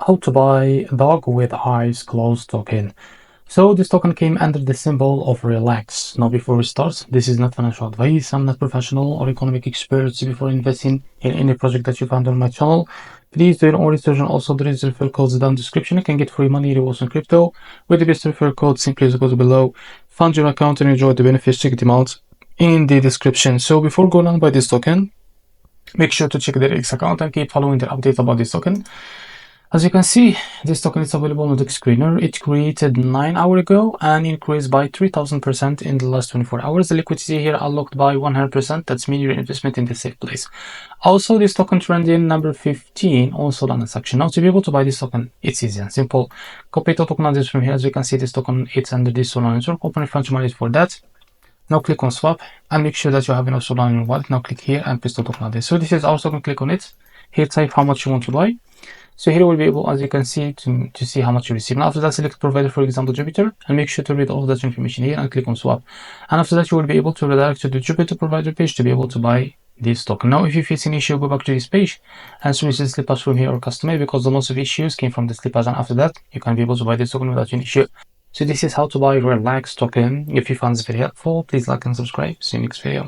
how to buy dog with eyes closed token. So this token came under the symbol of relax. Now before we start, this is not financial advice. I'm not professional or economic expert. Before investing in any project that you found on my channel, please do your own research. And also there is referral codes down in the description. You can get free money rewards on crypto with the best referral code. Simply go below, fund your account and enjoy the benefits. Check them out in the description. So before going on by this token, make sure to check their REFERRAL account and keep following their updates about this token. As you can see, this token is available on the screener. It created 9 hours ago and increased by 3000% in the last 24 hours. The liquidity here unlocked by 100%. That's mean your investment in the safe place. Also, this token trending number 15 on Solana section. Now, to be able to buy this token, it's easy and simple. Copy the token address from here. As you can see, this token it's under this Solana network. Open a French wallet for that. Now click on swap and make sure that you have enough Solana in your wallet. Now click here and paste the token address. So this is our token. Click on it. Here type how much you want to buy. So here we'll be able, as you can see, to see how much you receive. Now after that, select provider, for example, Jupiter, and make sure to read all of that information here and click on swap. And after that, you will be able to redirect to the Jupiter provider page to be able to buy this token. Now, if you face an issue, go back to this page and switch the slip pass from here or customize, because the most of issues came from the slip pass. And after that, you can be able to buy this token without any issue. So this is how to buy Relax token. If you found this very helpful, please like and subscribe. See you next video.